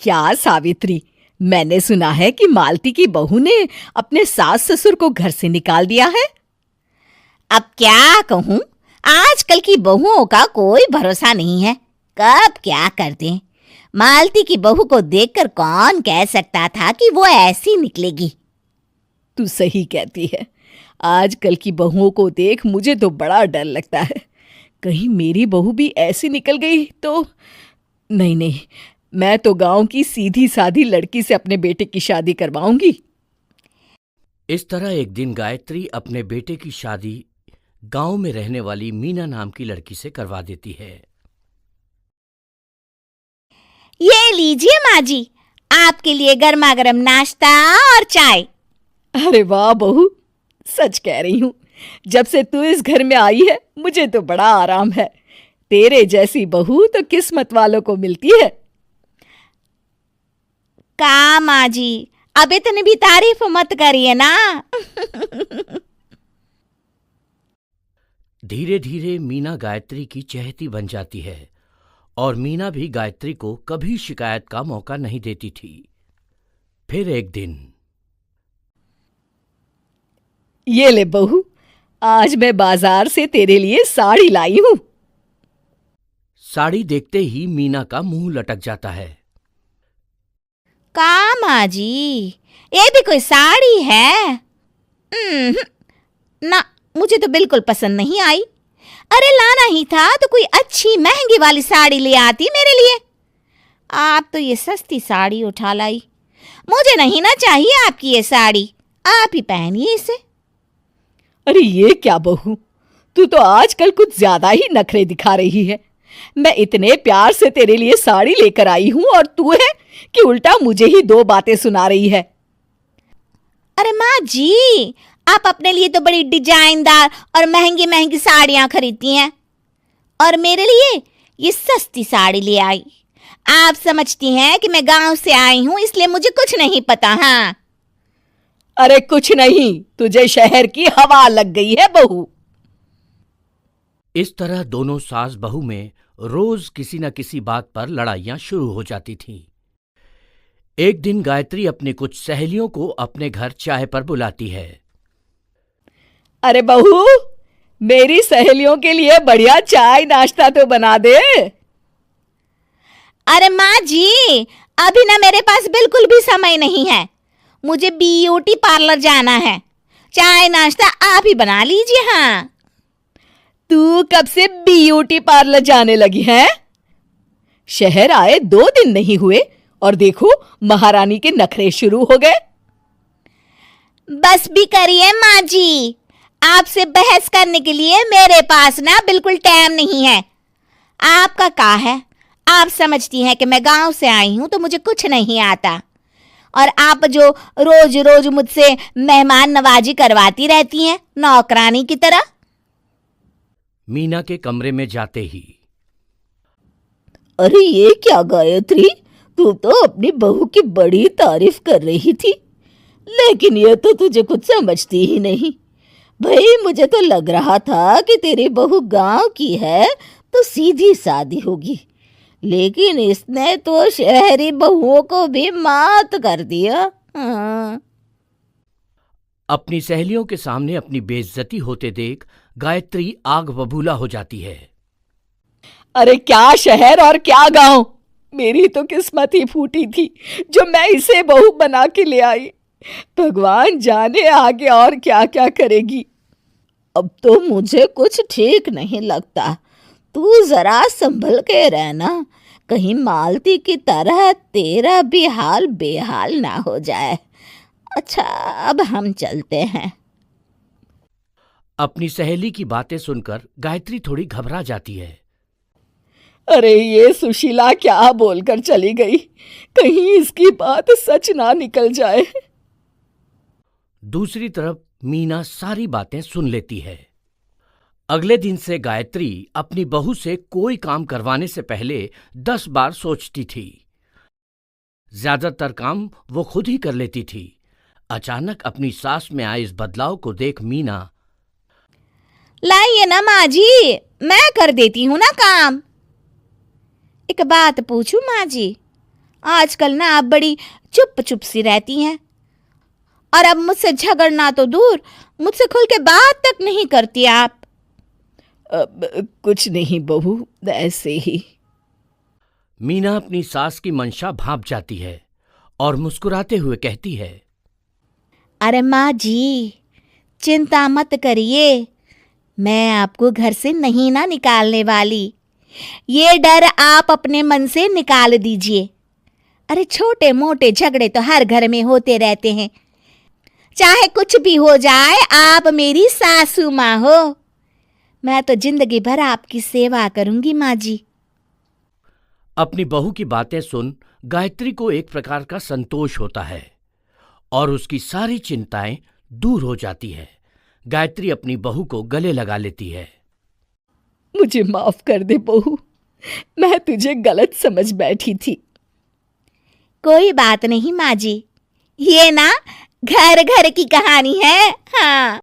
क्या सावित्री, मैंने सुना है कि मालती की बहू ने अपने सास ससुर को घर से निकाल दिया है। अब क्या कहूं, आजकल की बहुओं का कोई भरोसा नहीं है, कब क्या कर दें। मालती की बहू को देखकर कौन कह सकता था कि वो ऐसी निकलेगी। तू सही कहती है, आजकल की बहुओं को देख मुझे तो बड़ा डर लगता है। कहीं मेरी बहू भी ऐसी निकल गई तो। नहीं, मैं तो गांव की सीधी सादी लड़की से अपने बेटे की शादी करवाऊंगी। इस तरह एक दिन गायत्री अपने बेटे की शादी गांव में रहने वाली मीना नाम की लड़की से करवा देती है। ये लीजिए माँ जी, आपके लिए गर्मा गर्म नाश्ता और चाय। अरे वाह बहू, सच कह रही हूँ, जब से तू इस घर में आई है मुझे तो बड़ा आराम है। तेरे जैसी बहू तो किस्मत वालों को मिलती है। का माँ जी, अब इतनी भी तारीफ मत करिए ना। धीरे धीरे मीना गायत्री की चहेती बन जाती है और मीना भी गायत्री को कभी शिकायत का मौका नहीं देती थी। फिर एक दिन, ये ले बहू, आज मैं बाजार से तेरे लिए साड़ी लाई हूं। साड़ी देखते ही मीना का मुंह लटक जाता है। का माँ जी, ये भी कोई साड़ी है? ना, मुझे तो बिल्कुल पसंद नहीं आई। अरे लाना ही था तो कोई अच्छी महंगी वाली साड़ी ले आती मेरे लिए। आप तो ये सस्ती साड़ी उठा लाई। मुझे नहीं ना चाहिए आपकी ये साड़ी, आप ही पहनिए इसे। अरे ये क्या बहू, तू तो आजकल कुछ ज्यादा ही नखरे दिखा रही है। मैं इतने प्यार से तेरे लिए साड़ी लेकर आई हूं और तू है कि उल्टा मुझे ही दो बातें सुना रही है। अरे माँ जी, आप अपने लिए तो बड़ी डिजाइनदार और महंगी महंगी साड़ियां खरीदती हैं और मेरे लिए ये सस्ती साड़ी ले आई। आप समझती हैं कि मैं गांव से आई हूं इसलिए मुझे कुछ नहीं पता। हाँ, अरे कुछ नहीं, तुझे शहर की हवा लग गई है बहू। इस तरह दोनों सास बहू में रोज किसी न किसी बात पर लड़ाइयां शुरू हो जाती थीं। एक दिन गायत्री अपनी कुछ सहेलियों को अपने घर चाय पर बुलाती है। अरे बहू, मेरी सहेलियों के लिए बढ़िया चाय नाश्ता तो बना दे। अरे माँ जी, अभी ना मेरे पास बिल्कुल भी समय नहीं है, मुझे ब्यूटी पार्लर जाना है। चाय नाश्ता आप ही बना लीजिए। हाँ, तू कब से ब्यूटी पार्लर जाने लगी है? शहर आए 2 दिन नहीं हुए और देखो महारानी के नखरे शुरू हो गए। बस भी करिए माँ जी, आपसे बहस करने के लिए मेरे पास ना बिल्कुल टाइम नहीं है। आपका क्या है, आप समझती हैं कि मैं गांव से आई हूं तो मुझे कुछ नहीं आता, और आप जो रोज रोज मुझसे मेहमान नवाजी करवाती रहती हैं नौकरानी की तरह। मीना के कमरे में जाते ही, अरे ये क्या गायत्री, तू तो अपनी बहू की बड़ी तारीफ कर रही थी, लेकिन ये तो तुझे कुछ समझती ही नहीं। भाई मुझे तो लग रहा था कि तेरी बहू गांव की है तो सीधी सादी होगी, लेकिन इसने तो शहरी बहुओं को भी मात कर दिया। हाँ। अपनी सहेलियों के सामने अपनी बेइज्जती होते देख गायत्री आग बबूला हो जाती है। अरे क्या शहर और क्या गांव, मेरी तो किस्मत ही फूटी थी जो मैं इसे बहू बना के ले आई। भगवान जाने आगे और क्या क्या करेगी। अब तो मुझे कुछ ठीक नहीं लगता, तू जरा संभल के रहना, कहीं मालती की तरह तेरा भी हाल बेहाल ना हो जाए। अच्छा, अब हम चलते हैं। अपनी सहेली की बातें सुनकर गायत्री थोड़ी घबरा जाती है। अरे ये सुशीला क्या बोलकर चली गई, कहीं इसकी बात सच ना निकल जाए। दूसरी तरफ मीना सारी बातें सुन लेती है। अगले दिन से गायत्री अपनी बहू से कोई काम करवाने से पहले 10 बार सोचती थी। ज्यादातर काम वो खुद ही कर लेती थी। अचानक अपनी सास में आए इस बदलाव को देख मीना, लाइए ना माँ जी, मैं कर देती हूँ ना काम। एक बात पूछूं माँ जी, आजकल ना आप बड़ी चुप चुप सी रहती हैं, और अब मुझसे झगड़ना तो दूर, मुझसे खुल के बात तक नहीं करती आप। कुछ नहीं बहू, ऐसे ही। मीना अपनी सास की मंशा भांप जाती है और मुस्कुराते हुए कहती है, अरे माँ जी, चिंता मत करिए, मैं आपको घर से नहीं ना निकालने वाली। ये डर आप अपने मन से निकाल दीजिए। अरे छोटे मोटे झगड़े तो हर घर में होते रहते हैं, चाहे कुछ भी हो जाए, आप मेरी सासू माँ हो। मैं तो जिंदगी भर आपकी सेवा करूंगी माँ जी। अपनी बहू की बातें सुन गायत्री को एक प्रकार का संतोष होता है और उसकी सारी चिंताएं दूर हो जाती है। गायत्री अपनी बहू को गले लगा लेती है। मुझे माफ कर दे बहू, मैं तुझे गलत समझ बैठी थी। कोई बात नहीं माँ जी, ये ना घर घर की कहानी है। हाँ।